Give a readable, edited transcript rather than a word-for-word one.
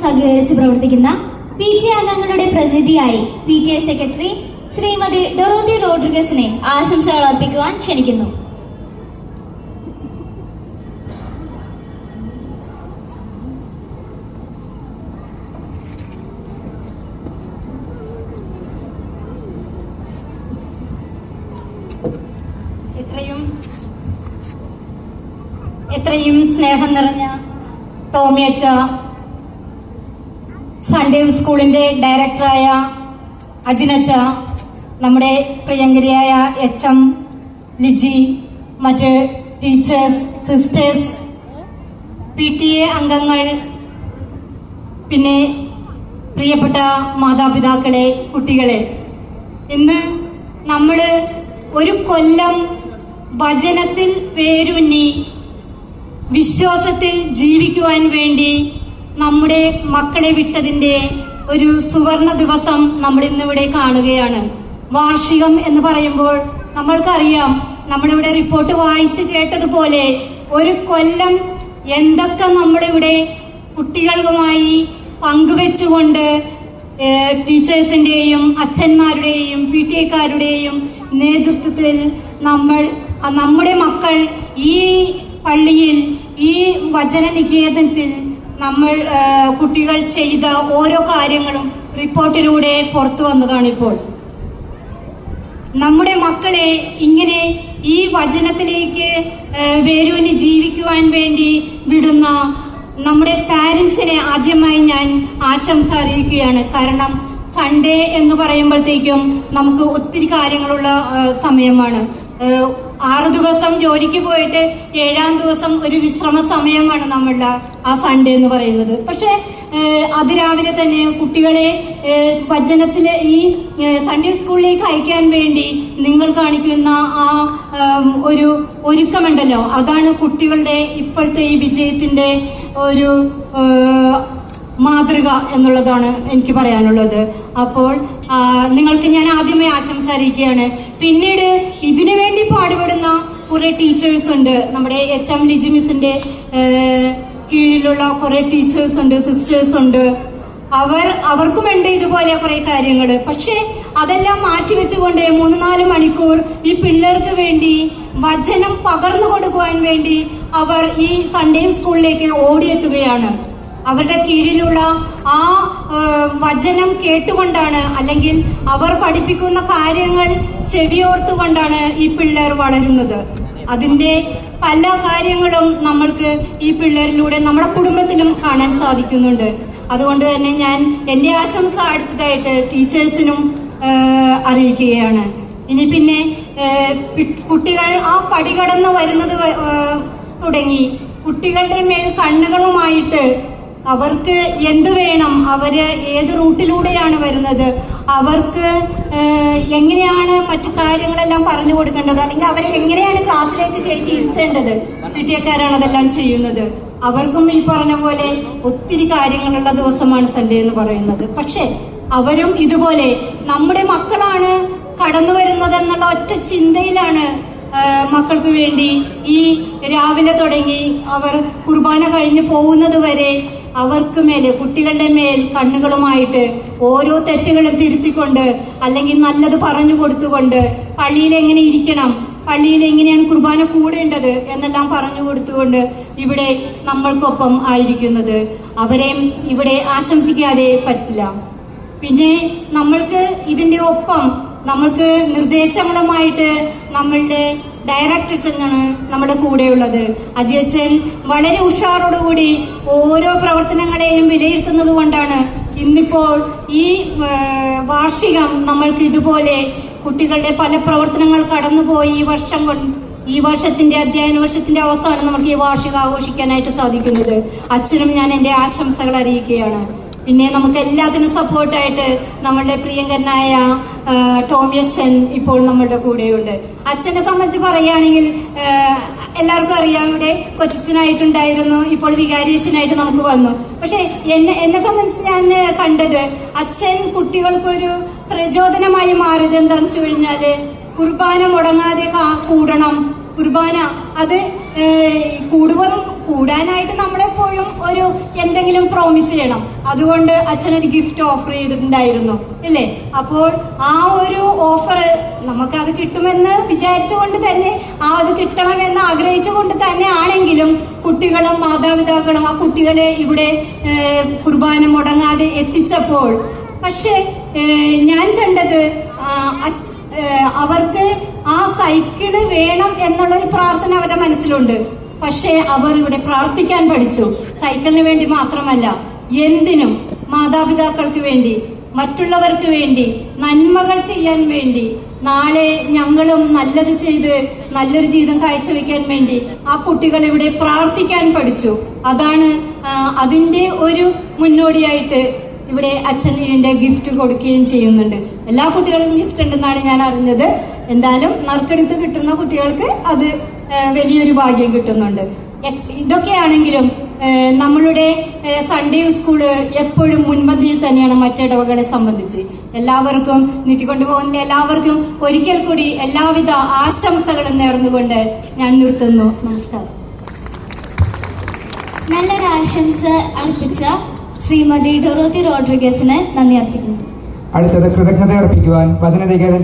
സഹകരിച്ച് പ്രവർത്തിക്കുന്ന PTA അംഗങ്ങളുടെ പ്രതിനിധിയായി PTA സെക്രട്ടറി ശ്രീമതി ഡൊറോത്തി റോഡ്രിഗസിനെ ആശംസകൾ അർപ്പിക്കുവാൻ ക്ഷണിക്കുന്നു. എത്രയും സ്നേഹം നിറഞ്ഞ ടോമിയച്ച, സൺഡേ സ്കൂളിന്റെ ഡയറക്ടറായ അജിനച്ച, നമ്മുടെ പ്രിയങ്കരിയായ HM ലിജി, മറ്റ് ടീച്ചേഴ്സ്, സിസ്റ്റേഴ്സ്, PTA അംഗങ്ങൾ, പിന്നെ പ്രിയപ്പെട്ട മാതാപിതാക്കളെ, കുട്ടികളെ, ഇന്ന് നമ്മൾ ഒരു കൊല്ലം വചനത്തിൽ പേരുന്നി വിശ്വാസത്തിൽ ജീവിക്കുവാൻ വേണ്ടി നമ്മുടെ മക്കളെ വിട്ടതിന്റെ ഒരു സുവർണ ദിവസം നമ്മൾ ഇന്നിവിടെ കാണുകയാണ്. വാർഷികം എന്ന് പറയുമ്പോൾ നമ്മൾക്കറിയാം, നമ്മളിവിടെ റിപ്പോർട്ട് വായിച്ച് കേട്ടതുപോലെ ഒരു കൊല്ലം എന്തൊക്കെ നമ്മളിവിടെ കുട്ടികളുമായി പങ്കുവെച്ചുകൊണ്ട് ടീച്ചേഴ്സിന്റെയും അച്ഛന്മാരുടെയും PTA-ക്കാരുടെയും നേതൃത്വത്തിൽ നമ്മുടെ മക്കൾ ഈ പള്ളിയിൽ, ഈ വചനനികേതനത്തിൽ നമ്മൾ കുട്ടികൾ ചെയ്ത ഓരോ കാര്യങ്ങളും റിപ്പോർട്ടിലൂടെ പുറത്തു വന്നതാണിപ്പോൾ. നമ്മുടെ മക്കളെ ഇങ്ങനെ ഈ വചനത്തിലേക്ക് വേരൂന്നി ജീവിക്കുവാൻ വേണ്ടി വിടുന്ന നമ്മുടെ പാരൻസിനെ ആദ്യമായി ഞാൻ ആശംസ അറിയിക്കുകയാണ്. കാരണം സൺഡേ എന്ന് പറയുമ്പോഴത്തേക്കും നമുക്ക് ഒത്തിരി കാര്യങ്ങളുള്ള സമയമാണ്. 6 ദിവസം ജോലിക്ക് പോയിട്ട് 7-ാം ദിവസം ഒരു വിശ്രമ സമയമാണ് നമ്മളുടെ ആ സൺഡേ എന്ന് പറയുന്നത്. പക്ഷെ അതിരാവിലെ തന്നെ കുട്ടികളെ വചനത്തിലെ ഈ സൺഡേ സ്കൂളിലേക്ക് അയക്കാൻ വേണ്ടി നിങ്ങൾ കാണിക്കുന്ന ആ ഒരു ഒരുക്കമുണ്ടല്ലോ, അതാണ് കുട്ടികളുടെ ഇപ്പോഴത്തെ ഈ വിജയത്തിന്റെ ഒരു മാതൃക എന്നുള്ളതാണ് എനിക്ക് പറയാനുള്ളത്. അപ്പോൾ നിങ്ങൾക്ക് ഞാൻ ആദ്യമേ ആശംസ അറിയിക്കുകയാണ്. പിന്നീട് ഇതിനു വേണ്ടി പാടുപെടുന്ന കുറെ ടീച്ചേഴ്സ് ഉണ്ട്. നമ്മുടെ HM ലിജി മിസ്സിന്റെ കീഴിലുള്ള കുറെ ടീച്ചേഴ്സ് ഉണ്ട്, സിസ്റ്റേഴ്സ് ഉണ്ട്. അവർക്കും ഉണ്ട് ഇതുപോലെ കുറെ കാര്യങ്ങൾ. പക്ഷെ അതെല്ലാം മാറ്റിവെച്ചുകൊണ്ട് 3-4 മണിക്കൂർ ഈ പിള്ളേർക്ക് വേണ്ടി വചനം പകർന്നു കൊടുക്കുവാൻ വേണ്ടി അവർ ഈ സൺഡേ സ്കൂളിലേക്ക് ഓടിയെത്തുകയാണ്. അവരുടെ കീഴിലുള്ള ആ വചനം കേട്ടുകൊണ്ടാണ്, അല്ലെങ്കിൽ അവർ പഠിപ്പിക്കുന്ന കാര്യങ്ങൾ ചെവിയോർത്തുകൊണ്ടാണ് ഈ പിള്ളേർ വളരുന്നത്. അതിന്റെ പല കാര്യങ്ങളും നമ്മൾക്ക് ഈ പിള്ളേരിലൂടെ നമ്മുടെ കുടുംബത്തിലും കാണാൻ സാധിക്കുന്നുണ്ട്. അതുകൊണ്ട് തന്നെ ഞാൻ എൻ്റെ ആശംസ അടുത്തതായിട്ട് ടീച്ചേഴ്സിനും അറിയിക്കുകയാണ്. ഇനി പിന്നെ കുട്ടികൾ ആ പടി കടന്ന് വരുന്നത് തുടങ്ങി കുട്ടികളുടെ മേൽ കണ്ണുകളുമായിട്ട് അവർക്ക് എന്തു വേണം, അവര് ഏത് റൂട്ടിലൂടെയാണ് വരുന്നത്, അവർക്ക് എങ്ങനെയാണ് മറ്റു കാര്യങ്ങളെല്ലാം പറഞ്ഞു കൊടുക്കേണ്ടത്, അല്ലെങ്കിൽ അവരെ എങ്ങനെയാണ് ക്ലാസ്സിലേക്ക് കയറ്റി ഇരുത്തേണ്ടത്, PTA-ക്കാരാണ് അതെല്ലാം ചെയ്യുന്നത്. അവർക്കും ഈ പറഞ്ഞ പോലെ ഒത്തിരി കാര്യങ്ങളുള്ള ദിവസമാണ് സൺഡേ എന്ന് പറയുന്നത്. പക്ഷെ അവരും ഇതുപോലെ നമ്മുടെ മക്കളാണ് കടന്നു വരുന്നതെന്നുള്ള ഒറ്റ ചിന്തയിലാണ് മക്കൾക്ക് വേണ്ടി ഈ രാവിലെ തുടങ്ങി അവർ കുർബാന കഴിഞ്ഞ് പോകുന്നത് വരെ അവർക്ക് മേലെ, കുട്ടികളുടെ മേൽ കണ്ണുകളുമായിട്ട് ഓരോ തെറ്റുകളും തിരുത്തിക്കൊണ്ട്, അല്ലെങ്കിൽ നല്ലത് പറഞ്ഞു കൊടുത്തുകൊണ്ട്, പള്ളിയിൽ എങ്ങനെ ഇരിക്കണം, പള്ളിയിൽ എങ്ങനെയാണ് കുർബാന കൂടേണ്ടത് എന്നെല്ലാം പറഞ്ഞു കൊടുത്തുകൊണ്ട് ഇവിടെ നമ്മൾക്കൊപ്പം ആയിരിക്കുന്നത്. അവരെയും ഇവിടെ ആശംസിക്കാതെ പറ്റില്ല. പിന്നെ നമ്മൾക്ക് ഇതിന്റെ ഒപ്പം നമ്മൾക്ക് നിർദ്ദേശങ്ങളുമായിട്ട് നമ്മളുടെ ഡയറക്ടർ അച്ഛനാണ് നമ്മുടെ കൂടെയുള്ളത്. അജയച്ചൻ വളരെ ഉഷാറോടുകൂടി ഓരോ പ്രവർത്തനങ്ങളെയും വിലയിരുത്തുന്നത് കൊണ്ടാണ് ഇന്നിപ്പോൾ ഈ വാർഷികം നമ്മൾക്ക് ഇതുപോലെ കുട്ടികളുടെ പല പ്രവർത്തനങ്ങൾ കടന്നുപോയി ഈ വർഷത്തിന്റെ അധ്യയന വർഷത്തിന്റെ അവസാനം നമുക്ക് ഈ വാർഷികം ആഘോഷിക്കാനായിട്ട് സാധിക്കുന്നത്. അച്ഛനും ഞാൻ എൻ്റെ ആശംസകൾ അറിയിക്കുകയാണ്. പിന്നെ നമുക്ക് എല്ലാത്തിനും സപ്പോർട്ടായിട്ട് നമ്മളുടെ പ്രിയങ്കരനായ ടോമി അച്ഛൻ ഇപ്പോൾ നമ്മളുടെ കൂടെയുണ്ട്. അച്ഛനെ സംബന്ധിച്ച് പറയുകയാണെങ്കിൽ എല്ലാവർക്കും അറിയാം, ഇവിടെ കൊച്ചച്ഛനായിട്ടുണ്ടായിരുന്നു, ഇപ്പോൾ വികാരി അച്ഛനായിട്ട് നമുക്ക് വന്നു. പക്ഷെ എന്നെ സംബന്ധിച്ച് ഞാൻ കണ്ടത് അച്ഛൻ കുട്ടികൾക്കൊരു പ്രചോദനമായി മാറിയത് എന്താണെന്ന് വെച്ച് കഴിഞ്ഞാല് കുർബാന മുടങ്ങാതെ കൂടണം. കുർബാന അത് കൂടാനായിട്ട് നമ്മളെപ്പോഴും ഒരു എന്തെങ്കിലും പ്രോമിസ് ചെയ്യണം. അതുകൊണ്ട് അച്ഛനൊരു ഗിഫ്റ്റ് ഓഫർ ചെയ്തിട്ടുണ്ടായിരുന്നു അല്ലേ? അപ്പോൾ ആ ഒരു ഓഫർ നമുക്കത് കിട്ടുമെന്ന് വിചാരിച്ചുകൊണ്ട് തന്നെ, അത് കിട്ടണമെന്ന് ആഗ്രഹിച്ചുകൊണ്ട് തന്നെ ആണെങ്കിലും കുട്ടികളും മാതാപിതാക്കളും ആ കുട്ടികളെ ഇവിടെ കുർബാന മുടങ്ങാതെ എത്തിച്ചപ്പോൾ, പക്ഷെ ഞാൻ കണ്ടത് അവർക്ക് ആ സൈക്കിള് വേണം എന്നുള്ളൊരു പ്രാർത്ഥന അവരുടെ മനസ്സിലുണ്ട്. പക്ഷേ അവർ ഇവിടെ പ്രാർത്ഥിക്കാൻ പഠിച്ചു. സൈക്കിളിന് വേണ്ടി മാത്രമല്ല, എന്തിനും, മാതാപിതാക്കൾക്ക് വേണ്ടി, മറ്റുള്ളവർക്ക് വേണ്ടി, നന്മകൾ ചെയ്യാൻ വേണ്ടി, നാളെ ഞങ്ങളും നല്ലത് ചെയ്ത് നല്ലൊരു ജീവിതം കാഴ്ചവെക്കാൻ വേണ്ടി ആ കുട്ടികൾ ഇവിടെ പ്രാർത്ഥിക്കാൻ പഠിച്ചു. അതാണ് അതിൻ്റെ ഒരു മുന്നോടിയായിട്ട് ഇവിടെ അച്ഛൻ ഇതിന്റെ ഗിഫ്റ്റ് കൊടുക്കുകയും ചെയ്യുന്നുണ്ട്. എല്ലാ കുട്ടികൾക്കും ഗിഫ്റ്റ് ഉണ്ടെന്നാണ് ഞാൻ അറിഞ്ഞത്. എന്തായാലും നറുക്കെടുത്ത് കിട്ടുന്ന കുട്ടികൾക്ക് അത് വലിയൊരു ഭാഗ്യം കിട്ടുന്നുണ്ട്. ഇതൊക്കെയാണെങ്കിലും നമ്മളുടെ സൺഡേ സ്കൂള് എപ്പോഴും മുൻപന്തിയിൽ തന്നെയാണ് മറ്റിടവകളെ സംബന്ധിച്ച്. എല്ലാവർക്കും നീട്ടിക്കൊണ്ടു പോകുന്നില്ല, എല്ലാവർക്കും ഒരിക്കൽ കൂടി എല്ലാവിധ ആശംസകളും നേർന്നുകൊണ്ട് ഞാൻ നിർത്തുന്നു. നമസ്കാരം. നല്ലൊരു ആശംസ അർപ്പിച്ച ശ്രീമതി ഡൊറോത്തി റോഡ്രിഗസിന് നന്ദി അർപ്പിക്കുന്നു. അടുത്തത് കൃതജ്ഞത അർപ്പിക്കുവാൻ വചനനികേതൻ